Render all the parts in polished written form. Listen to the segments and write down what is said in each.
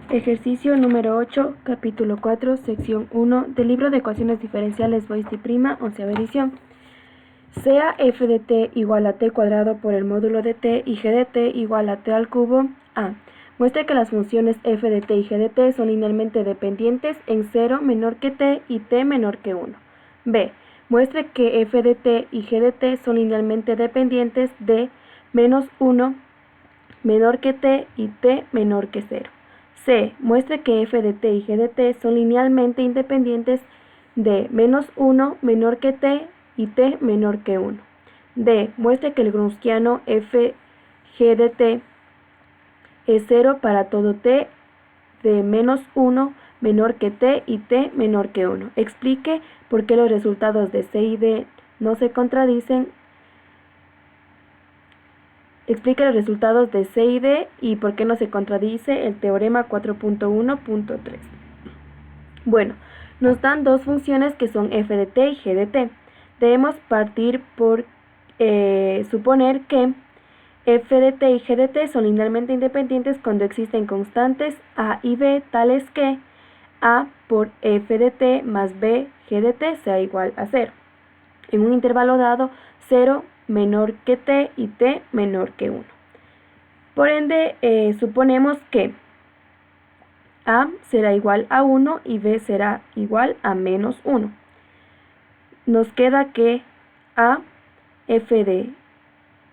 Ejercicio número 8, capítulo 4, sección 1 del libro de ecuaciones diferenciales Boyce y Prima, 11ª edición. Sea f de t igual a t cuadrado por el módulo de t y g de t igual a t al cubo. A. Muestre que las funciones f de t y g de t son linealmente dependientes en 0 menor que t y t menor que 1. B. Muestre que f de t y g de t son linealmente dependientes de menos 1 menor que t y t menor que 0. C. Muestre que f de t y g de t son linealmente independientes de menos 1 menor que t y t menor que 1. D. Muestre que el Gronskiano f g de t es 0 para todo t de menos 1 menor que t y t menor que 1. Explique por qué los resultados de C y D no se contradicen. Explique los resultados de C y D y por qué no se contradice el teorema 4.1.3. Bueno, nos dan dos funciones que son f de t y g de t. Debemos partir por suponer que f de t y g de t son linealmente independientes cuando existen constantes a y b tales que a por f de t más b g de t sea igual a 0. En un intervalo dado, 0 menor que t y t menor que 1. Por ende, suponemos que a será igual a 1 y b será igual a menos 1. Nos queda que a f de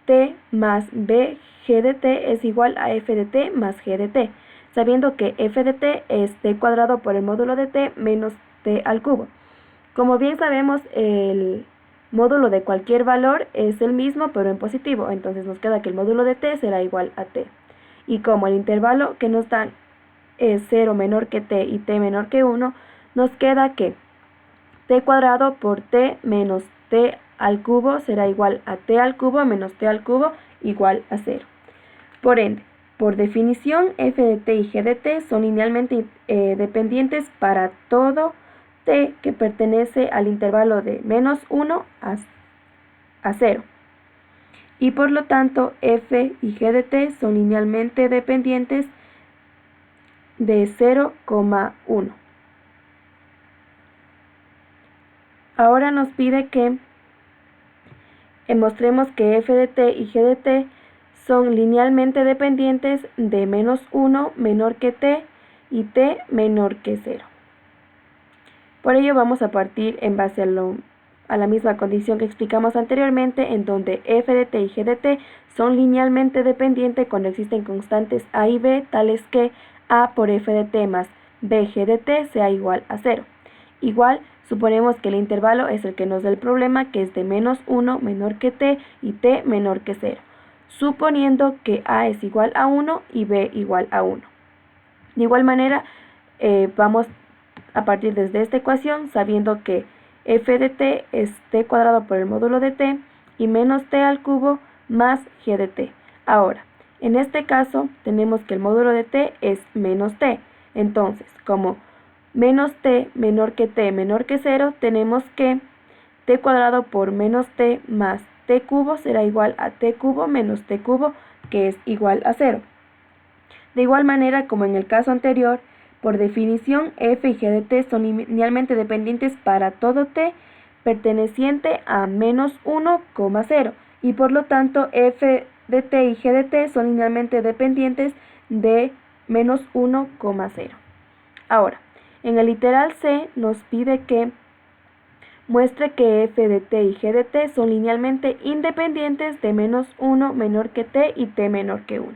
t más b g de t es igual a f de t más g de t, sabiendo que f de t es t cuadrado por el módulo de t menos t al cubo. Como bien sabemos, el módulo de cualquier valor es el mismo pero en positivo, entonces nos queda que el módulo de t será igual a t. Y como el intervalo que nos dan es 0 menor que t y t menor que 1, nos queda que t cuadrado por t menos t al cubo será igual a t al cubo menos t al cubo igual a 0. Por ende, por definición, f de t y g de t son linealmente dependientes para todo t que pertenece al intervalo de menos 1 a 0. Y por lo tanto, f y g de t son linealmente dependientes de 0,1. Ahora nos pide que mostremos que f de t y g de t son linealmente dependientes de menos 1 menor que t y t menor que 0. Por ello vamos a partir en base a la misma condición que explicamos anteriormente, en donde f de t y g de t son linealmente dependientes cuando existen constantes a y b tales que a por f de t más b g de t sea igual a 0. Igual, suponemos que el intervalo es el que nos da el problema, que es de menos 1 menor que t y t menor que 0, suponiendo que a es igual a 1 y b igual a 1. De igual manera, vamos a partir desde esta ecuación, sabiendo que f de t es t cuadrado por el módulo de t y menos t al cubo más g de t. Ahora, en este caso, tenemos que el módulo de t es menos t. Entonces, como menos t menor que 0, tenemos que t cuadrado por menos t más t cubo será igual a t cubo menos t cubo, que es igual a 0. De igual manera, como en el caso anterior, por definición, f y g de t son linealmente dependientes para todo t perteneciente a menos 1,0 y por lo tanto f de t y g de t son linealmente dependientes de menos 1,0. Ahora, en el literal C nos pide que muestre que f de t y g de t son linealmente independientes de menos 1 menor que t y t menor que 1.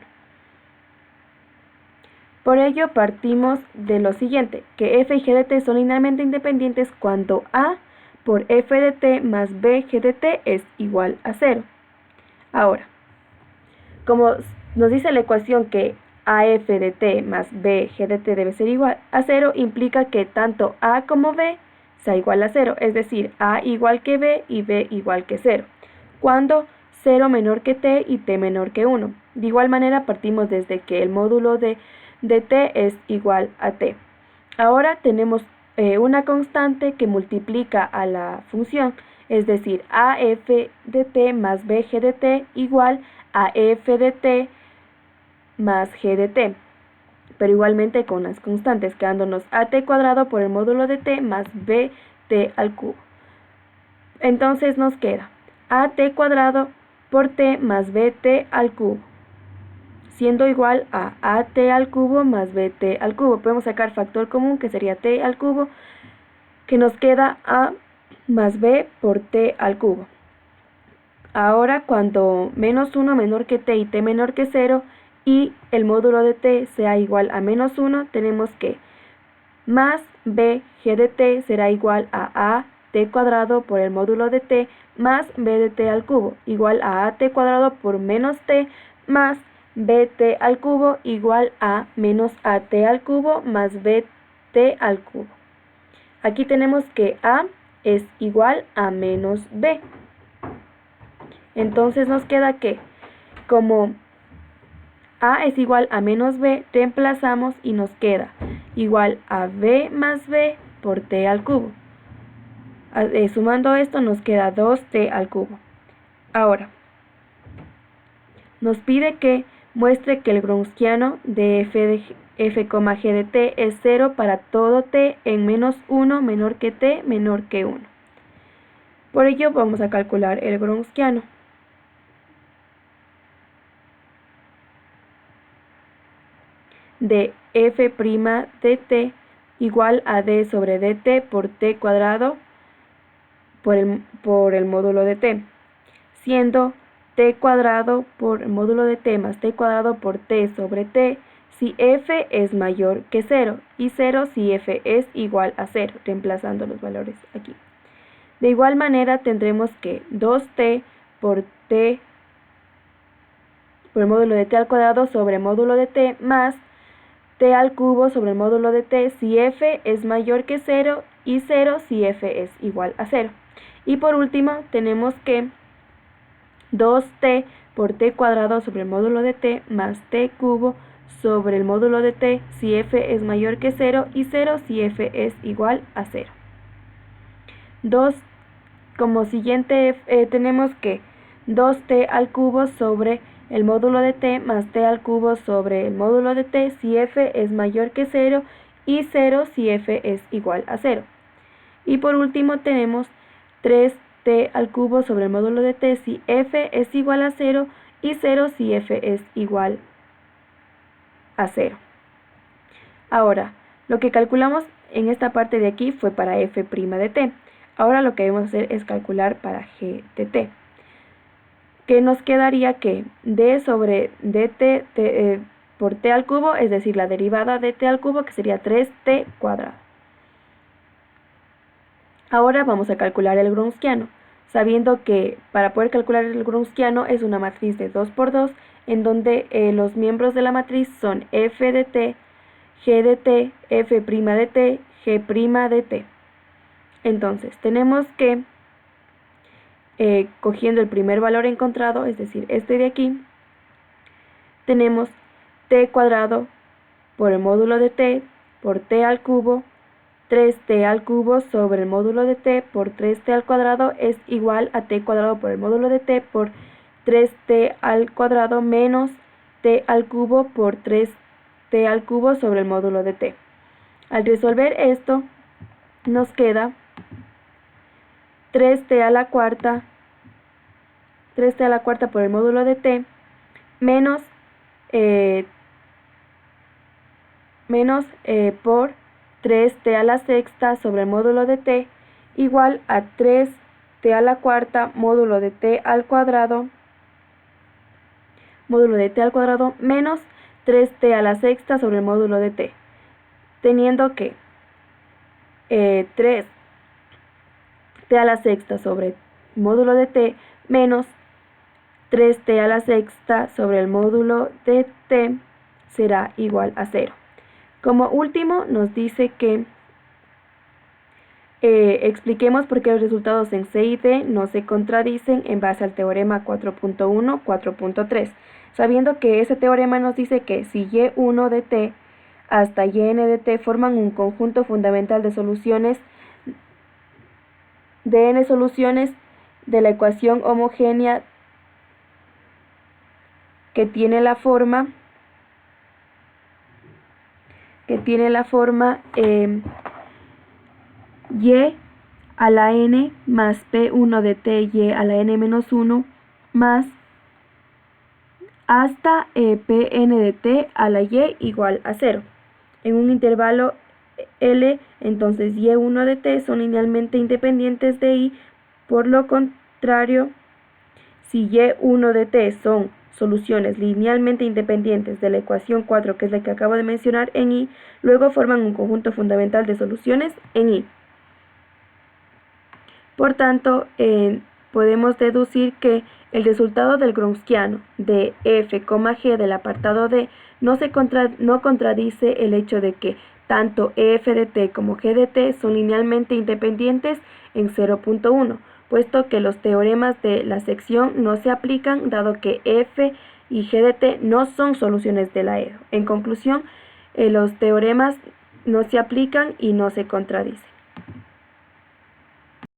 Por ello partimos de lo siguiente, que f y g de t son linealmente independientes cuando a por f de t más b g de t es igual a 0. Ahora, como nos dice la ecuación que af de t más b g de t debe ser igual a 0, implica que tanto a como b sea igual a 0, es decir, a igual que b y b igual que 0, cuando 0 menor que t y t menor que 1. De igual manera partimos desde que el módulo de t es igual a t. Ahora tenemos una constante que multiplica a la función, es decir, a f de t más b g de t igual a f de t más g de t. pero igualmente con las constantes, quedándonos at cuadrado por el módulo de t más bt al cubo. Entonces nos queda at cuadrado por t más bt al cubo, siendo igual a at al cubo más bt al cubo. Podemos sacar factor común, que sería t al cubo, que nos queda a más b por t al cubo. Ahora, cuando menos 1 menor que t y t menor que 0 y el módulo de t sea igual a menos 1, tenemos que más b g de t será igual a t cuadrado por el módulo de t más b de t al cubo, igual a at cuadrado por menos t más bt al cubo, igual a menos at al cubo más bt al cubo. Aquí tenemos que a es igual a menos b. Entonces nos queda que, como a es igual a menos b, reemplazamos y nos queda igual a b más b por t al cubo. Sumando esto nos queda 2t al cubo. Ahora, nos pide que muestre que el Gronskiano de f, g de t es 0 para todo t en menos 1 menor que t menor que 1. Por ello vamos a calcular el Gronskiano. De f' de t igual a d sobre dt por t cuadrado por el módulo de t, siendo t cuadrado por el módulo de t más t cuadrado por t sobre t si f es mayor que 0 y 0 si f es igual a 0, reemplazando los valores aquí. De igual manera tendremos que 2t por el módulo de t al cuadrado sobre el módulo de t más t al cubo sobre el módulo de t si f es mayor que 0 y 0 si f es igual a 0. Y por último tenemos que 2t por t cuadrado sobre el módulo de t más t cubo sobre el módulo de t si f es mayor que 0 y 0 si f es igual a 0. Como siguiente tenemos que 2t al cubo sobre el módulo de t más t al cubo sobre el módulo de t si f es mayor que 0 y 0 si f es igual a 0. Y por último tenemos 3t al cubo sobre el módulo de t si f es igual a 0 y 0 si f es igual a 0. Ahora, lo que calculamos en esta parte de aquí fue para f' de t. Ahora lo que debemos hacer es calcular para g de t, que nos quedaría que d sobre dt por t al cubo, es decir, la derivada de t al cubo, que sería 3t cuadrado. Ahora vamos a calcular el Gronskiano, sabiendo que para poder calcular el Gronskiano es una matriz de 2 por 2, en donde los miembros de la matriz son f de t, g de t, f' de t, g' de t. Entonces, tenemos que, cogiendo el primer valor encontrado, es decir, este de aquí, tenemos t cuadrado por el módulo de t por t al cubo, 3t al cubo sobre el módulo de t por 3t al cuadrado es igual a t cuadrado por el módulo de t por 3t al cuadrado menos t al cubo por 3t al cubo sobre el módulo de t. Al resolver esto, nos queda 3t a la cuarta por el módulo de t menos por 3t a la sexta sobre el módulo de t igual a 3t a la cuarta módulo de t al cuadrado menos 3t a la sexta sobre el módulo de t, teniendo que 3t a la sexta sobre el módulo de t menos 3t a la sexta sobre el módulo de t será igual a 0. Como último nos dice que expliquemos por qué los resultados en C y D no se contradicen en base al teorema 4.1, 4.3, sabiendo que ese teorema nos dice que si y1 de t hasta yn de t forman un conjunto fundamental de soluciones de n soluciones de la ecuación homogénea que tiene la forma que tiene la forma y a la n más p1 de t y a la n menos 1 más hasta pn de t a la y igual a 0. En un intervalo L, entonces y1 de t son linealmente independientes de i. Por lo contrario, si y1 de t son soluciones linealmente independientes de la ecuación 4, que es la que acabo de mencionar en i, luego forman un conjunto fundamental de soluciones en i. Por tanto, podemos deducir que el resultado del Gronskiano de f, g del apartado D no contradice el hecho de que tanto f de t como g de t son linealmente independientes en 0.1, puesto que los teoremas de la sección no se aplican, dado que f y g de t no son soluciones de la E. En conclusión, los teoremas no se aplican y no se contradicen.